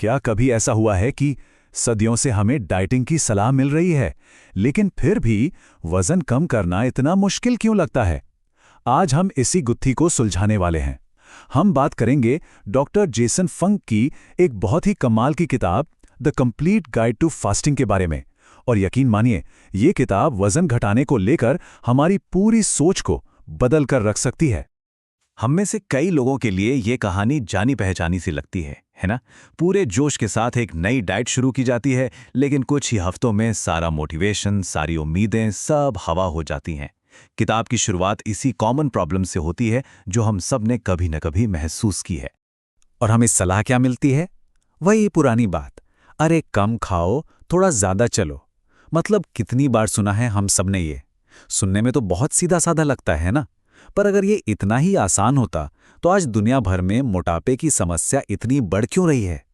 क्या कभी ऐसा हुआ है कि सदियों से हमें डाइटिंग की सलाह मिल रही है, लेकिन फिर भी वजन कम करना इतना मुश्किल क्यों लगता है? आज हम इसी गुत्थी को सुलझाने वाले हैं। हम बात करेंगे डॉक्टर जेसन फंक की एक बहुत ही कमाल की किताब the complete guide to fasting के बारे में। और यकीन मानिए, ये किताब वजन घटाने को लेकर हमारी पूरी सोच को बदल कर रख सकती है। हम में से कई लोगों के लिए ये कहानी जानी पहचानी सी लगती है ना? पूरे जोश के साथ एक नई डाइट शुरू की जाती है, लेकिन कुछ ही हफ्तों में सारा मोटिवेशन, सारी उम्मीदें सब हवा हो जाती हैं। किताब की शुरुआत इसी कॉमन प्रॉब्लम से होती है जो हम सब ने कभी न कभी महसूस की है। और हमें सलाह क्या मिलती है? वही पुरानी बात, अरे कम खाओ, थोड़ा ज्यादा चलो। मतलब कितनी बार सुना है हम सब ने ये? सुनने में तो बहुत सीधा साधा लगता है ना, पर अगर ये इतना ही आसान होता तो आज दुनिया भर में मोटापे की समस्या इतनी बढ़ क्यों रही है?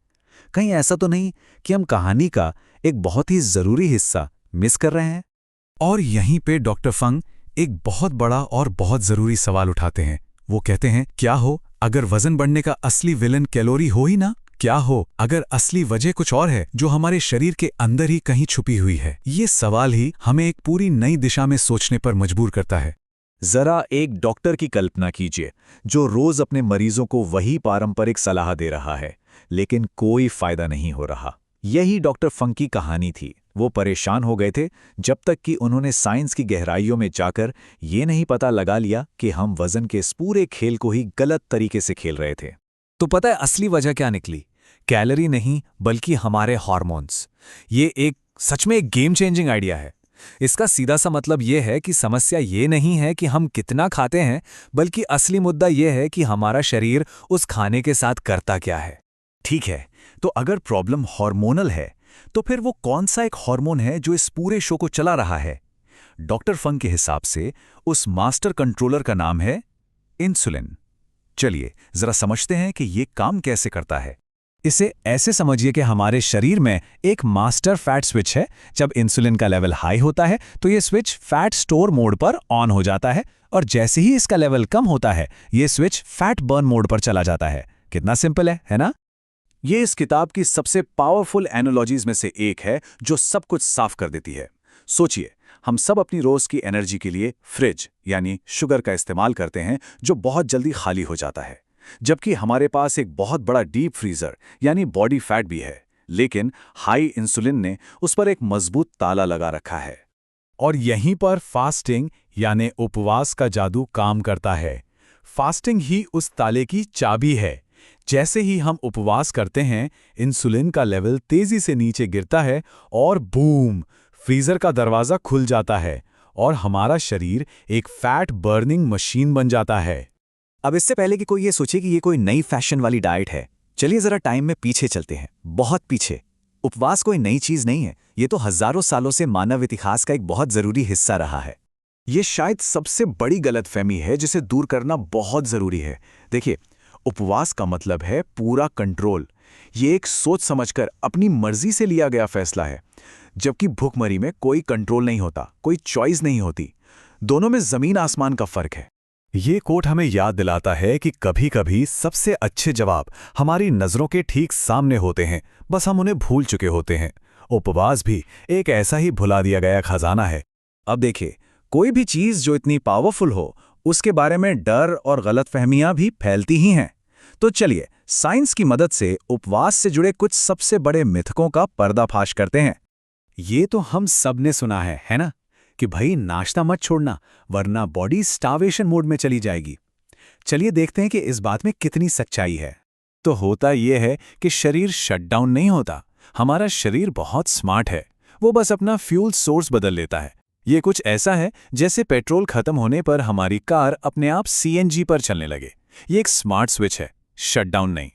कहीं ऐसा तो नहीं कि हम कहानी का एक बहुत ही जरूरी हिस्सा मिस कर रहे हैं? और यहीं पे डॉक्टर फंग एक बहुत बड़ा और बहुत जरूरी सवाल उठाते हैं। वो कहते हैं, क्या हो अगर वजन बढ़ने का असली विलन कैलोरी हो ही ना? क्या हो अगर असली वजह कुछ और है जो हमारे शरीर के अंदर ही कहीं छुपी हुई है? ये सवाल ही हमें एक पूरी नई दिशा में सोचने पर मजबूर करता है। जरा एक डॉक्टर की कल्पना कीजिए जो रोज अपने मरीजों को वही पारंपरिक सलाह दे रहा है, लेकिन कोई फायदा नहीं हो रहा। यही डॉक्टर फंक की कहानी थी। वो परेशान हो गए थे जब तक कि उन्होंने साइंस की गहराइयों में जाकर ये नहीं पता लगा लिया कि हम वजन के इस पूरे खेल को ही गलत तरीके से खेल रहे थे। तो पता है असली वजह क्या निकली? कैलोरी नहीं, बल्कि हमारे हार्मोन्स। ये एक सच में एक गेम चेंजिंग आइडिया है। इसका सीधा सा मतलब ये है कि समस्या ये नहीं है कि हम कितना खाते हैं, बल्कि असली मुद्दा ये है कि हमारा शरीर उस खाने के साथ करता क्या है। ठीक है, तो अगर प्रॉब्लम हार्मोनल है, तो फिर वो कौन सा एक हार्मोन है जो इस पूरे शो को चला रहा है? डॉक्टर फंक के हिसाब से उस मास्टर कंट्रोलर का नाम है इंसुलिन। चलिए जरा समझते हैं कि ये काम कैसे करता है। इसे ऐसे समझिए कि हमारे शरीर में एक मास्टर फैट स्विच है। जब इंसुलिन का लेवल हाई होता है तो ये स्विच फैट स्टोर मोड पर ऑन हो जाता है, और जैसे ही इसका लेवल कम होता है ये स्विच फैट बर्न मोड पर चला जाता है। कितना सिंपल है ना? ये इस किताब की सबसे पावरफुल एनालॉजीज में से एक है जो सब कुछ साफ कर देती है। सोचिए, हम सब अपनी रोज की एनर्जी के लिए फ्रिज यानी शुगर का इस्तेमाल करते हैं, जो बहुत जल्दी खाली हो जाता है, जबकि हमारे पास एक बहुत बड़ा डीप फ्रीजर यानी बॉडी फैट भी है। लेकिन हाई इंसुलिन ने उस पर एक मजबूत ताला लगा रखा है। और यहीं पर फास्टिंग यानी उपवास का जादू काम करता है। फास्टिंग ही उस ताले की चाबी है। जैसे ही हम उपवास करते हैं, इंसुलिन का लेवल तेजी से नीचे गिरता है और बूम, फ्रीजर का दरवाजा खुल जाता है और हमारा शरीर एक फैट बर्निंग मशीन बन जाता है। अब इससे पहले कि कोई ये सोचे कि ये कोई नई फैशन वाली डाइट है, चलिए जरा टाइम में पीछे चलते हैं, बहुत पीछे। उपवास कोई नई चीज नहीं है, ये तो हजारों सालों से मानव इतिहास का एक बहुत जरूरी हिस्सा रहा है। ये शायद सबसे बड़ी गलतफहमी है जिसे दूर करना बहुत जरूरी है। देखिए, उपवास का मतलब है पूरा कंट्रोल। ये एक सोच समझकर अपनी मर्जी से लिया गया फैसला है, जबकि भूखमरी में कोई कंट्रोल नहीं होता, कोई चॉइस नहीं होती। दोनों में जमीन आसमान का फर्क है। ये कोट हमें याद दिलाता है कि कभी-कभी सबसे अच्छे जवाब हमारी नज़रों के ठीक सामने होते हैं, बस हम उन्हें भूल चुके होते हैं। उपवास भी एक ऐसा ही भुला दिया गया खजाना है। अब देखिए, कोई भी चीज जो इतनी पावरफुल हो, उसके बारे में डर और गलतफहमियां भी फैलती ही हैं। तो चलिए साइंस की मदद से उपवास से जुड़े कुछ सबसे बड़े मिथकों का पर्दाफाश करते हैं। ये तो हम सब ने सुना है ना? कि भाई नाश्ता मत छोड़ना, वरना बॉडी स्टार्वेशन मोड में चली जाएगी। चलिए देखते हैं कि इस बात में कितनी सच्चाई है। तो होता यह है कि शरीर शटडाउन नहीं होता। हमारा शरीर बहुत स्मार्ट है, वो बस अपना फ्यूल सोर्स बदल लेता है। ये कुछ ऐसा है जैसे पेट्रोल खत्म होने पर हमारी कार अपने आप सीएनजी पर चलने लगे। ये एक स्मार्ट स्विच है, शटडाउन नहीं।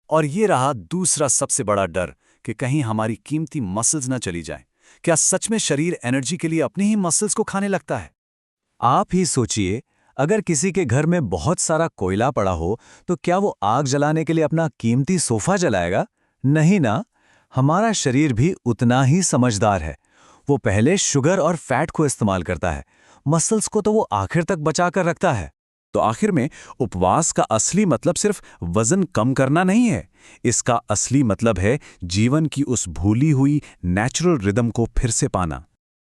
और ये रहा दूसरा सबसे बड़ा डर कि कहीं हमारी कीमती मसल्स न चली जाएं। क्या सच में शरीर एनर्जी के लिए अपने ही मसल्स को खाने लगता है? आप ही सोचिए, अगर किसी के घर में बहुत सारा कोयला पड़ा हो तो क्या वो आग जलाने के लिए अपना कीमती सोफा जलाएगा? नहीं ना। हमारा शरीर भी उतना ही समझदार है। वो पहले शुगर और फैट को इस्तेमाल करता है, मसल्स को तो वो आखिर तक बचा कर रखता है। तो आखिर में उपवास का असली मतलब सिर्फ वजन कम करना नहीं है। इसका असली मतलब है जीवन की उस भूली हुई नेचुरल रिदम को फिर से पाना।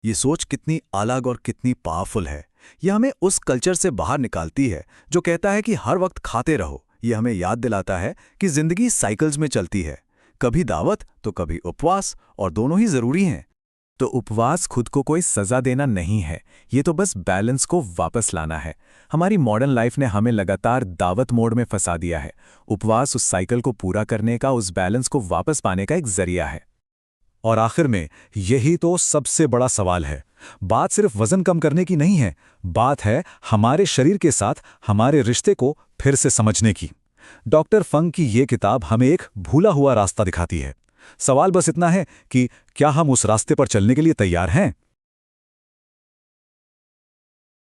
ये सोच कितनी अलग और कितनी पावरफुल है। यह हमें उस कल्चर से बाहर निकालती है जो कहता है कि हर वक्त खाते रहो। ये हमें याद दिलाता है कि जिंदगी साइकिल्स में चलती है, कभी दावत तो कभी उपवास, और दोनों ही जरूरी हैं। तो उपवास खुद को कोई सजा देना नहीं है, ये तो बस बैलेंस को वापस लाना है। हमारी मॉडर्न लाइफ ने हमें लगातार दावत मोड में फंसा दिया है। उपवास उस साइकिल को पूरा करने का, उस बैलेंस को वापस पाने का एक जरिया है। और आखिर में यही तो सबसे बड़ा सवाल है। बात सिर्फ वजन कम करने की नहीं है, बात है हमारे शरीर के साथ हमारे रिश्ते को फिर से समझने की। डॉक्टर फंग की ये किताब हमें एक भूला हुआ रास्ता दिखाती है। सवाल बस इतना है कि क्या हम उस रास्ते पर चलने के लिए तैयार हैं?